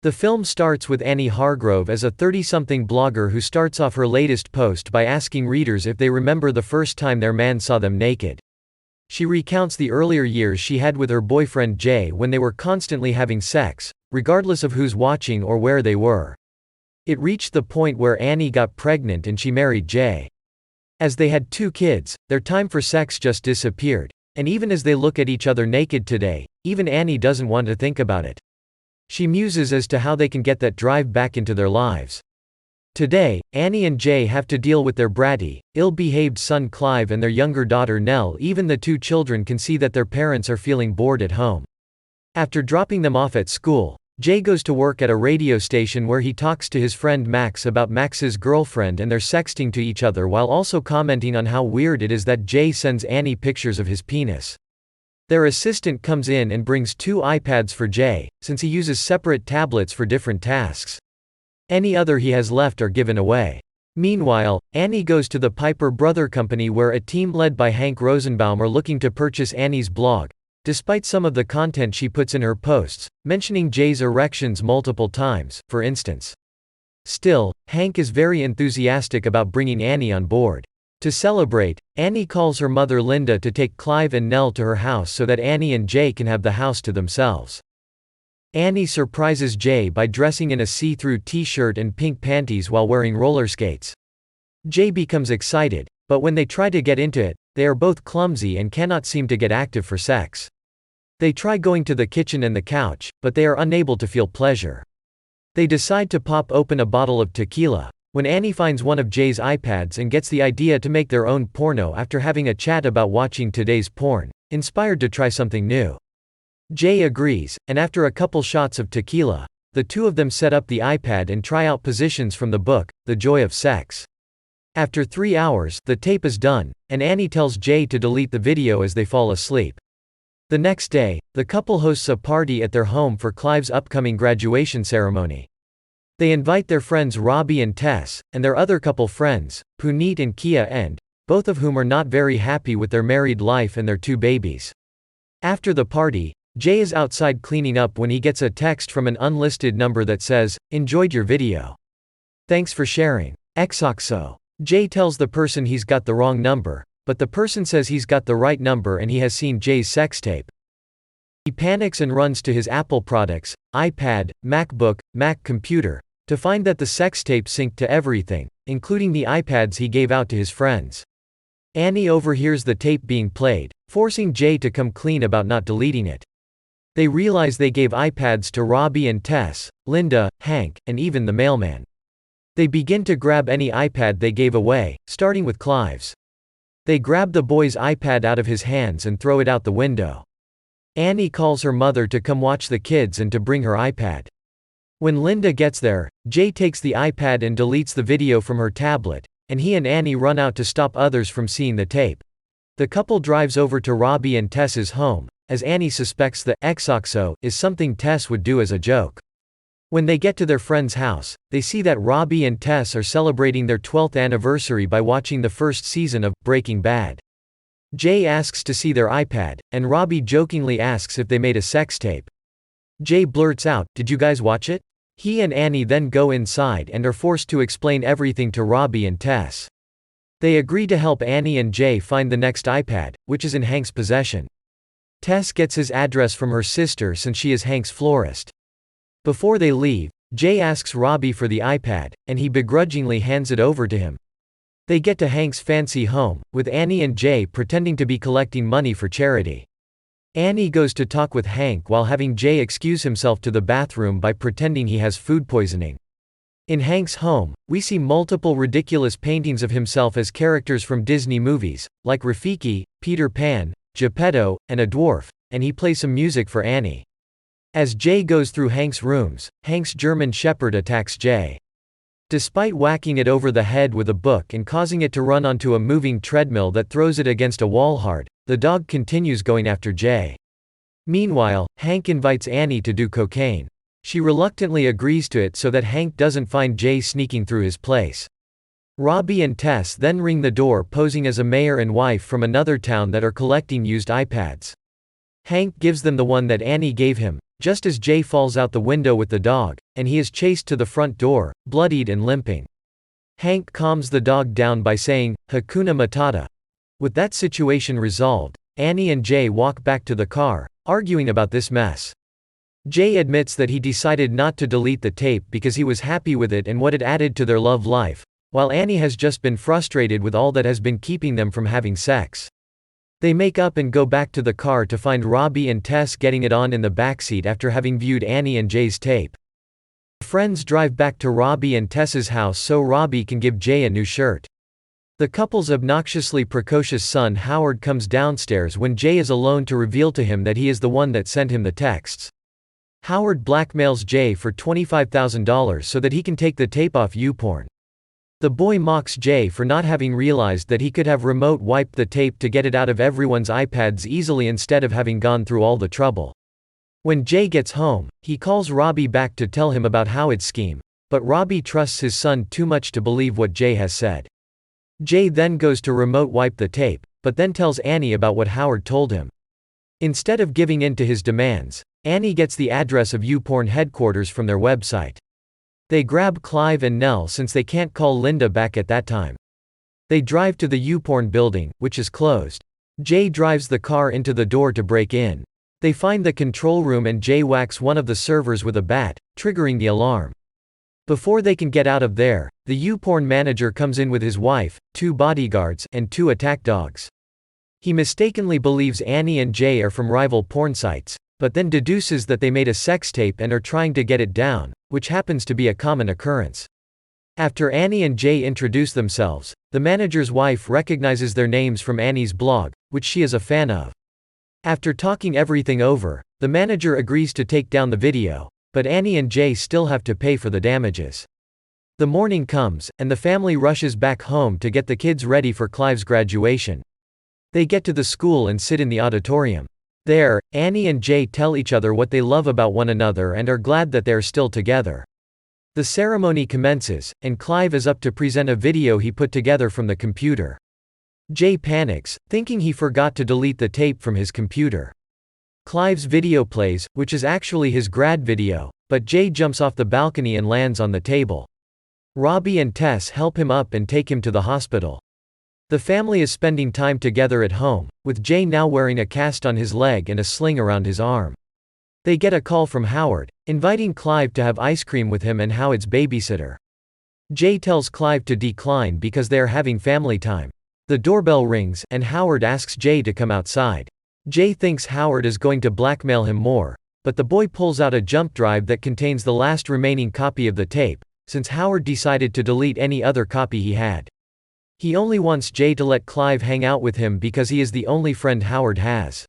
The film starts with Annie Hargrove as a 30-something blogger who starts off her latest post by asking readers if they remember the first time their man saw them naked. She recounts the earlier years she had with her boyfriend Jay when they were constantly having sex, regardless of who's watching or where they were. It reached the point where Annie got pregnant and she married Jay. As they had 2 kids, their time for sex just disappeared, and even as they look at each other naked today, even Annie doesn't want to think about it. She muses as to how they can get that drive back into their lives. Today, Annie and Jay have to deal with their bratty, ill-behaved son Clive and their younger daughter Nell. Even the 2 children can see that their parents are feeling bored at home. After dropping them off at school, Jay goes to work at a radio station where he talks to his friend Max about Max's girlfriend, and they're sexting to each other while also commenting on how weird it is that Jay sends Annie pictures of his penis. Their assistant comes in and brings 2 iPads for Jay, since he uses separate tablets for different tasks. Any other he has left are given away. Meanwhile, Annie goes to the Piper Brother Company where a team led by Hank Rosenbaum are looking to purchase Annie's blog, despite some of the content she puts in her posts, mentioning Jay's erections multiple times, for instance. Still, Hank is very enthusiastic about bringing Annie on board. To celebrate, Annie calls her mother Linda to take Clive and Nell to her house so that Annie and Jay can have the house to themselves. Annie surprises Jay by dressing in a see-through t-shirt and pink panties while wearing roller skates. Jay becomes excited, but when they try to get into it, they are both clumsy and cannot seem to get active for sex. They try going to the kitchen and the couch, but they are unable to feel pleasure. They decide to pop open a bottle of tequila, when Annie finds one of Jay's iPads and gets the idea to make their own porno after having a chat about watching today's porn, inspired to try something new. Jay agrees, and after a couple shots of tequila, the 2 of them set up the iPad and try out positions from the book, The Joy of Sex. After 3 hours, the tape is done, and Annie tells Jay to delete the video as they fall asleep. The next day, the couple hosts a party at their home for Clive's upcoming graduation ceremony. They invite their friends Robbie and Tess, and their other couple friends, Puneet and Kia, and both of whom are not very happy with their married life and their 2 babies. After the party, Jay is outside cleaning up when he gets a text from an unlisted number that says, "Enjoyed your video. Thanks for sharing. XOXO." Jay tells the person he's got the wrong number, but the person says he's got the right number and he has seen Jay's sex tape. He panics and runs to his Apple products, iPad, MacBook, Mac computer, to find that the sex tape synced to everything, including the iPads he gave out to his friends. Annie overhears the tape being played, forcing Jay to come clean about not deleting it. They realize they gave iPads to Robbie and Tess, Linda, Hank, and even the mailman. They begin to grab any iPad they gave away, starting with Clive's. They grab the boy's iPad out of his hands and throw it out the window. Annie calls her mother to come watch the kids and to bring her iPad. When Linda gets there, Jay takes the iPad and deletes the video from her tablet, and he and Annie run out to stop others from seeing the tape. The couple drives over to Robbie and Tess's home, as Annie suspects the XOXO is something Tess would do as a joke. When they get to their friend's house, they see that Robbie and Tess are celebrating their 12th anniversary by watching the first season of Breaking Bad. Jay asks to see their iPad, and Robbie jokingly asks if they made a sex tape. Jay blurts out, "Did you guys watch it?" He and Annie then go inside and are forced to explain everything to Robbie and Tess. They agree to help Annie and Jay find the next iPad, which is in Hank's possession. Tess gets his address from her sister since she is Hank's florist. Before they leave, Jay asks Robbie for the iPad, and he begrudgingly hands it over to him. They get to Hank's fancy home, with Annie and Jay pretending to be collecting money for charity. Annie goes to talk with Hank while having Jay excuse himself to the bathroom by pretending he has food poisoning. In Hank's home, we see multiple ridiculous paintings of himself as characters from Disney movies, like Rafiki, Peter Pan, Geppetto, and a dwarf, and he plays some music for Annie. As Jay goes through Hank's rooms, Hank's German Shepherd attacks Jay. Despite whacking it over the head with a book and causing it to run onto a moving treadmill that throws it against a wall hard, the dog continues going after Jay. Meanwhile, Hank invites Annie to do cocaine. She reluctantly agrees to it so that Hank doesn't find Jay sneaking through his place. Robbie and Tess then ring the door posing as a mayor and wife from another town that are collecting used iPads. Hank gives them the one that Annie gave him, just as Jay falls out the window with the dog, and he is chased to the front door, bloodied and limping. Hank calms the dog down by saying, "Hakuna Matata." With that situation resolved, Annie and Jay walk back to the car, arguing about this mess. Jay admits that he decided not to delete the tape because he was happy with it and what it added to their love life, while Annie has just been frustrated with all that has been keeping them from having sex. They make up and go back to the car to find Robbie and Tess getting it on in the backseat after having viewed Annie and Jay's tape. Friends drive back to Robbie and Tess's house so Robbie can give Jay a new shirt. The couple's obnoxiously precocious son Howard comes downstairs when Jay is alone to reveal to him that he is the one that sent him the texts. Howard blackmails Jay for $25,000 so that he can take the tape off YouPorn. The boy mocks Jay for not having realized that he could have remote wiped the tape to get it out of everyone's iPads easily instead of having gone through all the trouble. When Jay gets home, he calls Robbie back to tell him about Howard's scheme, but Robbie trusts his son too much to believe what Jay has said. Jay then goes to remote wipe the tape, but then tells Annie about what Howard told him. Instead of giving in to his demands, Annie gets the address of YouPorn headquarters from their website. They grab Clive and Nell since they can't call Linda back at that time. They drive to the YouPorn building, which is closed. Jay drives the car into the door to break in. They find the control room and Jay whacks one of the servers with a bat, triggering the alarm. Before they can get out of there, the YouPorn manager comes in with his wife, 2 bodyguards, and 2 attack dogs. He mistakenly believes Annie and Jay are from rival porn sites, but then deduces that they made a sex tape and are trying to get it down, which happens to be a common occurrence. After Annie and Jay introduce themselves, the manager's wife recognizes their names from Annie's blog, which she is a fan of. After talking everything over, the manager agrees to take down the video, but Annie and Jay still have to pay for the damages. The morning comes, and the family rushes back home to get the kids ready for Clive's graduation. They get to the school and sit in the auditorium. There, Annie and Jay tell each other what they love about one another and are glad that they are still together. The ceremony commences, and Clive is up to present a video he put together from the computer. Jay panics, thinking he forgot to delete the tape from his computer. Clive's video plays, which is actually his grad video, but Jay jumps off the balcony and lands on the table. Robbie and Tess help him up and take him to the hospital. The family is spending time together at home, with Jay now wearing a cast on his leg and a sling around his arm. They get a call from Howard, inviting Clive to have ice cream with him and Howard's babysitter. Jay tells Clive to decline because they are having family time. The doorbell rings, and Howard asks Jay to come outside. Jay thinks Howard is going to blackmail him more, but the boy pulls out a jump drive that contains the last remaining copy of the tape, since Howard decided to delete any other copy he had. He only wants Jay to let Clive hang out with him because he is the only friend Howard has.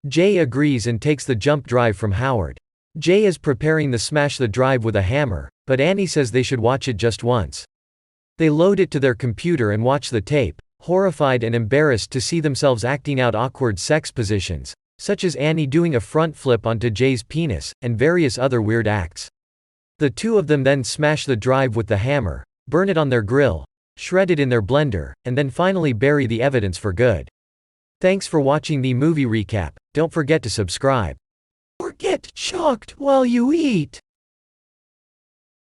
Jay agrees and takes the jump drive from Howard. Jay is preparing to smash the drive with a hammer, but Annie says they should watch it just once. They load it to their computer and watch the tape, horrified and embarrassed to see themselves acting out awkward sex positions, such as Annie doing a front flip onto Jay's penis, and various other weird acts. The two of them then smash the drive with the hammer, burn it on their grill, shred it in their blender, and then finally bury the evidence for good. Thanks for watching the movie recap. Don't forget to subscribe. Or get shocked while you eat.